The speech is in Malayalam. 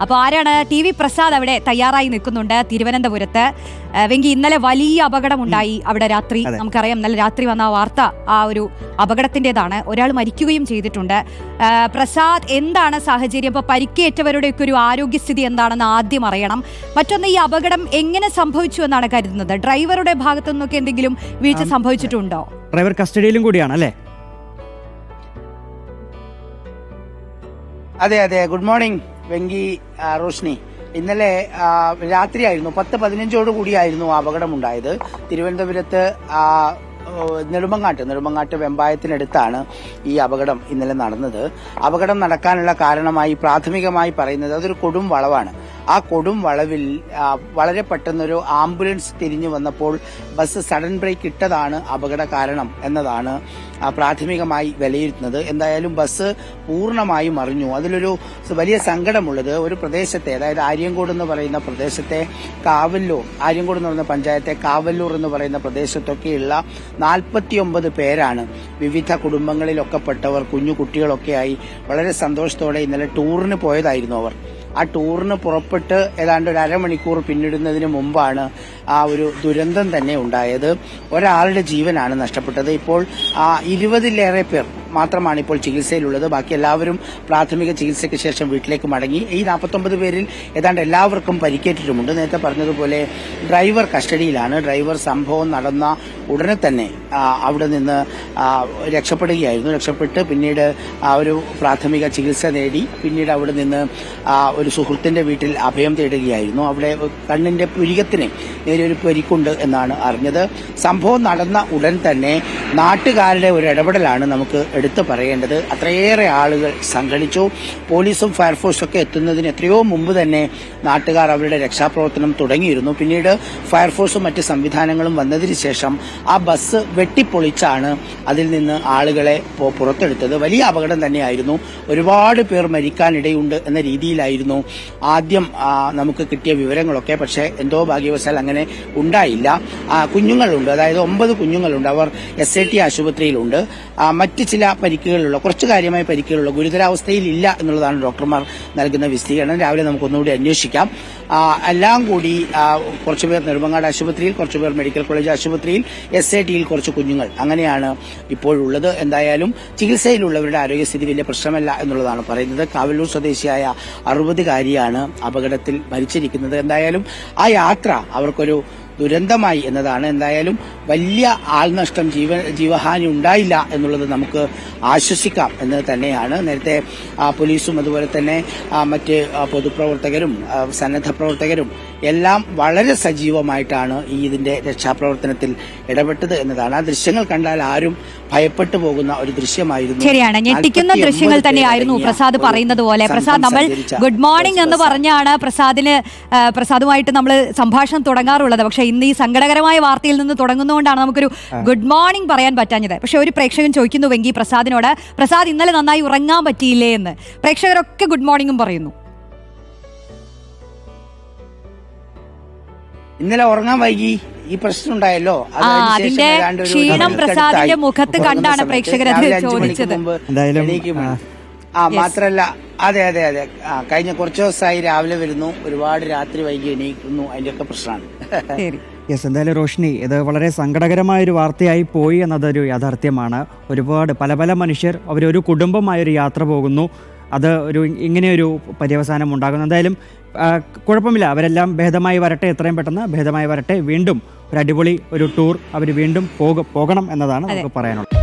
അപ്പോൾ ആരാണ്? TV പ്രസാദ് അവിടെ തയ്യാറായി നിൽക്കുന്നുണ്ട് തിരുവനന്തപുരത്ത്. വെങ്കി, ഇന്നലെ വലിയ അപകടമുണ്ടായി അവിടെ രാത്രി. നമുക്കറിയാം, ഇന്നലെ രാത്രി വന്ന വാർത്ത ആ ഒരു അപകടത്തിൻ്റെതാണ്. ഒരാൾ മരിക്കുകയും ചെയ്തിട്ടുണ്ട്. പ്രസാദ്, എന്താണ് സാഹചര്യം? ഇപ്പോൾ പരിക്കേറ്റവരുടെയൊക്കെ ഒരു ആരോഗ്യസ്ഥിതി എന്താണെന്ന് ആദ്യം അറിയണം. മറ്റൊന്ന്, ഈ അപകടം എങ്ങനെ സംഭവിച്ചു എന്നാണ് കരുതുന്നത്? ഡ്രൈവറുടെ ഭാഗത്തു നിന്നൊക്കെ എന്തെങ്കിലും വീഴ്ച സംഭവിച്ചിട്ടുണ്ടോ? ഡ്രൈവർ കസ്റ്റഡിയിലും കൂടിയാണ് അല്ലേ? അതെ അതെ, ഗുഡ് മോർണിംഗ് വെങ്കി, റോഷ്നി. ഇന്നലെ രാത്രിയായിരുന്നു 10-15 കൂടിയായിരുന്നു അപകടമുണ്ടായത്. തിരുവനന്തപുരത്ത് നെടുമങ്ങാട്ട് വെമ്പായത്തിനടുത്താണ് ഈ അപകടം ഇന്നലെ നടന്നത്. അപകടം നടക്കാനുള്ള കാരണമായി പ്രാഥമികമായി പറയുന്നത് അതൊരു കൊടും വളവാണ്. ആ കൊടും വളവിൽ വളരെ പെട്ടെന്നൊരു ആംബുലൻസ് തിരിഞ്ഞു വന്നപ്പോൾ ബസ് സഡൻ ബ്രേക്ക് ഇട്ടതാണ് അപകട കാരണം എന്നതാണ് പ്രാഥമികമായി വിലയിരുത്തുന്നത്. എന്തായാലും ബസ് പൂർണ്ണമായും മറിഞ്ഞു. അതിലൊരു വലിയ സങ്കടമുള്ളത്, ഒരു പ്രദേശത്തെ, അതായത് ആര്യങ്കോട് എന്ന് പറയുന്ന പ്രദേശത്തെ കാവല്ലൂർ, ആര്യങ്കോട് എന്ന് പറയുന്ന പഞ്ചായത്തെ കാവല്ലൂർ എന്ന് പറയുന്ന പ്രദേശത്തൊക്കെയുള്ള 49 പേരാണ്. വിവിധ കുടുംബങ്ങളിലൊക്കെ പെട്ടവർ, കുഞ്ഞു കുട്ടികളൊക്കെയായി വളരെ സന്തോഷത്തോടെ ഇന്നലെ ടൂറിന് പോയതായിരുന്നു അവർ. ആ ടൂറിന് പുറപ്പെട്ട് ഏതാണ്ട് ഒരു അരമണിക്കൂർ പിന്നിടുന്നതിന് മുമ്പാണ് ആ ഒരു ദുരന്തം തന്നെ ഉണ്ടായത്. ഒരാളുടെ ജീവനാണ് നഷ്ടപ്പെട്ടത്. ഇപ്പോൾ 20-ലേറെ പേർ മാത്രമാണ് ഇപ്പോൾ ചികിത്സയിലുള്ളത്. ബാക്കി എല്ലാവരും പ്രാഥമിക ചികിത്സയ്ക്ക് ശേഷം വീട്ടിലേക്ക് മടങ്ങി. ഈ 49 പേരിൽ ഏതാണ്ട് എല്ലാവർക്കും പരിക്കേറ്റിട്ടുമുണ്ട്. നേരത്തെ പറഞ്ഞതുപോലെ ഡ്രൈവർ കസ്റ്റഡിയിലാണ്. ഡ്രൈവർ സംഭവം നടന്ന ഉടനെ തന്നെ അവിടെ നിന്ന് രക്ഷപ്പെടുകയായിരുന്നു. രക്ഷപ്പെട്ട് പിന്നീട് ഒരു പ്രാഥമിക ചികിത്സ നേടി പിന്നീട് അവിടെ നിന്ന് ഒരു സുഹൃത്തിന്റെ വീട്ടിൽ അഭയം തേടുകയായിരുന്നു. അവിടെ കണ്ണിന്റെ പുരികത്തിന് നേരെ ഒരു പരിക്കുണ്ട് എന്നാണ് അറിഞ്ഞത്. സംഭവം നടന്ന ഉടൻ തന്നെ നാട്ടുകാരുടെ ഒരു ഇടപെടലാണ് നമുക്ക് എടുത്തു പറയേണ്ടത്. അത്രയേറെ ആളുകൾ സംഘടിച്ചു. പോലീസും ഫയർഫോഴ്സും ഒക്കെ എത്തുന്നതിന് എത്രയോ മുമ്പ് തന്നെ നാട്ടുകാർ അവരുടെ രക്ഷാപ്രവർത്തനം തുടങ്ങിയിരുന്നു. പിന്നീട് ഫയർഫോഴ്സും മറ്റ് സംവിധാനങ്ങളും വന്നതിന് ശേഷം ആ ബസ് വെട്ടിപ്പൊളിച്ചാണ് അതിൽ നിന്ന് ആളുകളെ പുറത്തെടുത്തത്. വലിയ അപകടം തന്നെയായിരുന്നു. ഒരുപാട് പേർ മരിക്കാനിടയുണ്ട് എന്ന രീതിയിലായിരുന്നു ആദ്യം നമുക്ക് കിട്ടിയ വിവരങ്ങളൊക്കെ. പക്ഷേ എന്തോ ഭാഗ്യവശാൽ അങ്ങനെ ഉണ്ടായില്ല. കുഞ്ഞുങ്ങളുണ്ട്, അതായത് 9 കുഞ്ഞുങ്ങളുണ്ട്. അവർ SAT ആശുപത്രിയിലുണ്ട്. മറ്റ് ചില പരിക്കുകളുള്ള, കുറച്ച് കാര്യമായ പരിക്കുകളുള്ള, ഗുരുതരാവസ്ഥയിൽ ഇല്ല എന്നുള്ളതാണ് ഡോക്ടർമാർ നൽകുന്ന വിശദീകരണം. രാവിലെ നമുക്കൊന്നുകൂടി അന്വേഷിക്കാം. എല്ലാം കൂടി കുറച്ചുപേർ നെടുമങ്ങാട് ആശുപത്രിയിൽ, കുറച്ചുപേർ മെഡിക്കൽ കോളേജ് ആശുപത്രിയിൽ, SATയിൽ കുറച്ച് കുഞ്ഞുങ്ങൾ, അങ്ങനെയാണ് ഇപ്പോഴുള്ളത്. എന്തായാലും ചികിത്സയിലുള്ളവരുടെ ആരോഗ്യസ്ഥിതി വലിയ പ്രശ്നമല്ല എന്നുള്ളതാണ് പറയുന്നത്. കാവല്ലൂർ സ്വദേശിയായ 60-കാരിയാണ് അപകടത്തിൽ മരിച്ചിരിക്കുന്നത്. എന്തായാലും ആ യാത്ര അവർക്കൊരു ദുരന്തമായി എന്നതാണ്. എന്തായാലും വലിയ ആൾനഷ്ടം, ജീവഹാനി ഉണ്ടായില്ല എന്നുള്ളത് നമുക്ക് ആശ്വസിക്കാം എന്ന് തന്നെയാണ്. നേരത്തെ പോലീസും അതുപോലെ തന്നെ മറ്റ് പൊതുപ്രവർത്തകരും സന്നദ്ധ പ്രവർത്തകരും എല്ലാം വളരെ സജീവമായിട്ടാണ് ഇതിന്റെ രക്ഷാപ്രവർത്തനത്തിൽ ഇടപെട്ടത് എന്നതാണ്. ആ ദൃശ്യങ്ങൾ കണ്ടാൽ ആരും ഭയപ്പെട്ടു പോകുന്ന ഒരു ദൃശ്യമായിരുന്നു. ശരിയാണ്, ഞെട്ടിക്കുന്ന ദൃശ്യങ്ങൾ തന്നെയായിരുന്നു പ്രസാദ് പറയുന്നത് പോലെ. പ്രസാദ്, നമ്മൾ ഗുഡ് മോർണിംഗ് എന്ന് പറഞ്ഞാണ് പ്രസാദുമായിട്ട് നമ്മൾ സംഭാഷണം തുടങ്ങാറുള്ളത്. പക്ഷേ ഇന്ന് ഈ സങ്കടകരമായ വാർത്തയിൽ നിന്ന് തുടങ്ങുന്നതുകൊണ്ടാണ് നമുക്കൊരു ഗുഡ് മോർണിംഗ് പറയാൻ പറ്റാഞ്ഞത്. പക്ഷെ ഒരു പ്രേക്ഷകൻ ചോദിക്കുന്നുവെങ്കിൽ പ്രസാദിനോട്, പ്രസാദ് ഇന്നലെ നന്നായി ഉറങ്ങാൻ പറ്റിയില്ലേ എന്ന്. പ്രേക്ഷകരൊക്കെ ഗുഡ് മോർണിംഗും പറയുന്നു. ഇന്നലെ ഉറങ്ങാൻ വൈകി, ഈ പ്രശ്നം ഉണ്ടായല്ലോ, അതിന്റെ ക്ഷീണം പ്രസാദിന്റെ മുഖത്ത് കണ്ടാണ് പ്രേക്ഷകർ അത് ചോദിച്ചത്. മാത്രല്ല, അതെ അതെ അതെ, കഴിഞ്ഞ കുറച്ചു ദിവസമായി രാവിലെ വരുന്നു, ഒരുപാട് രാത്രി വൈകി എണീക്കുന്നു, അതിന്റെയൊക്കെ പ്രശ്നമാണ്. എന്തായാലും റോഷ്നി, ഇത് വളരെ സങ്കടകരമായൊരു വാർത്തയായി പോയി എന്നതൊരു യാഥാർത്ഥ്യമാണ്. ഒരുപാട് പല മനുഷ്യർ അവരൊരു കുടുംബമായൊരു യാത്ര പോകുന്നു, അത് ഇങ്ങനെയൊരു പര്യവസാനം ഉണ്ടാകുന്നു. എന്തായാലും കുഴപ്പമില്ല, അവരെല്ലാം ഭേദമായി വരട്ടെ, എത്രയും പെട്ടെന്ന് ഭേദമായി വരട്ടെ. വീണ്ടും ഒരു അടിപൊളി ഒരു ടൂർ അവർ വീണ്ടും പോകണം എന്നതാണ് നമുക്ക് പറയാനുള്ളത്.